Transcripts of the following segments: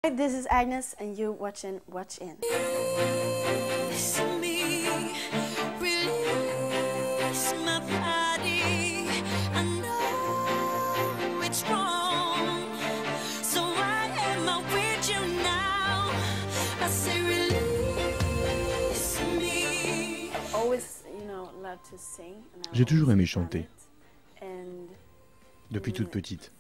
Hi, this is Agnes and you're watching Watch In. J'ai toujours aimé chanter, depuis toute petite.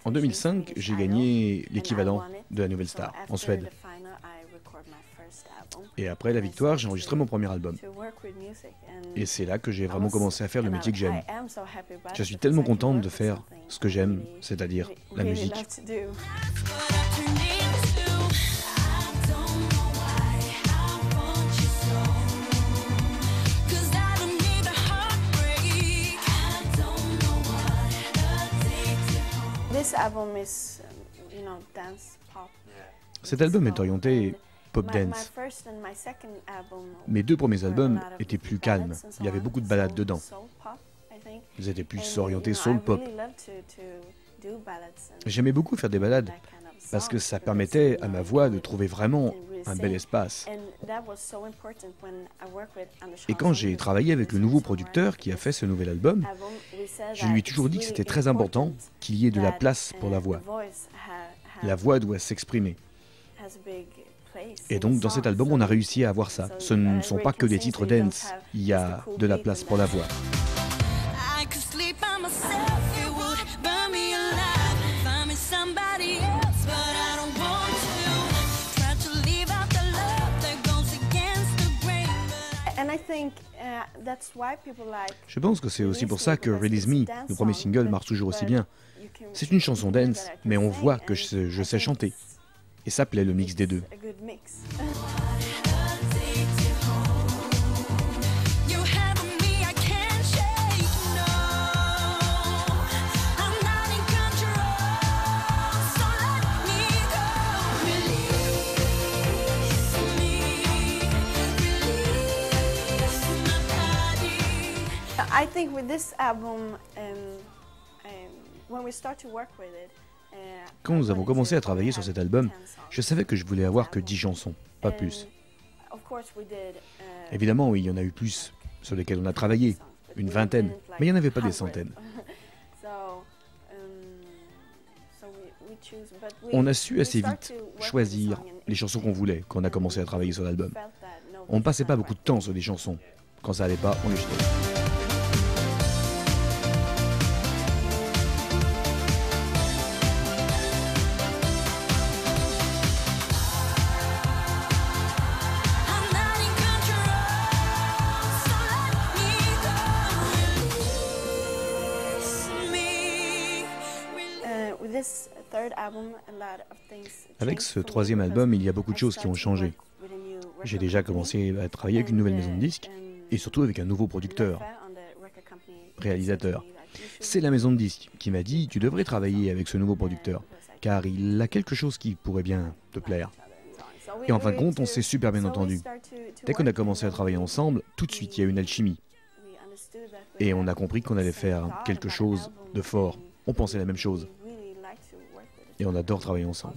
En 2005, j'ai gagné l'équivalent de la Nouvelle Star en Suède. Et après la victoire, j'ai enregistré mon premier album. Et c'est là que j'ai vraiment commencé à faire le métier que j'aime. Je suis tellement contente de faire ce que j'aime, c'est-à-dire la musique. Cet album est orienté pop-dance. Mes deux premiers albums étaient plus calmes. Il y avait beaucoup de ballades dedans. Ils étaient plus orientés soul-pop. J'aimais beaucoup faire des ballades parce que ça permettait à ma voix de trouver vraiment un bel espace. Et quand j'ai travaillé avec le nouveau producteur qui a fait ce nouvel album, je lui ai toujours dit que c'était très important qu'il y ait de la place pour la voix. La voix doit s'exprimer. Et donc dans cet album, on a réussi à avoir ça. Ce ne sont pas que des titres dance, il y a de la place pour la voix. Je pense que c'est aussi pour ça que Release Me, le premier single, marche toujours aussi bien. C'est une chanson dance, mais on voit que je sais chanter. Et ça plaît le mix des deux. Quand nous avons commencé à travailler sur cet album, je savais que je voulais avoir que 10 chansons, pas plus. Évidemment, oui, il y en a eu plus sur lesquelles on a travaillé, une vingtaine, mais il n'y en avait pas des centaines. On a su assez vite choisir les chansons qu'on voulait quand on a commencé à travailler sur l'album. On ne passait pas beaucoup de temps sur des chansons. Quand ça allait pas, on les jetait. Avec ce troisième album, il y a beaucoup de choses qui ont changé. J'ai déjà commencé à travailler avec une nouvelle maison de disques et surtout avec un nouveau producteur, réalisateur. C'est la maison de disques qui m'a dit « Tu devrais travailler avec ce nouveau producteur, car il a quelque chose qui pourrait bien te plaire. » Et en fin de compte, on s'est super bien entendu. Dès qu'on a commencé à travailler ensemble, tout de suite, il y a eu une alchimie. Et on a compris qu'on allait faire quelque chose de fort. On pensait la même chose. Et on adore travailler ensemble.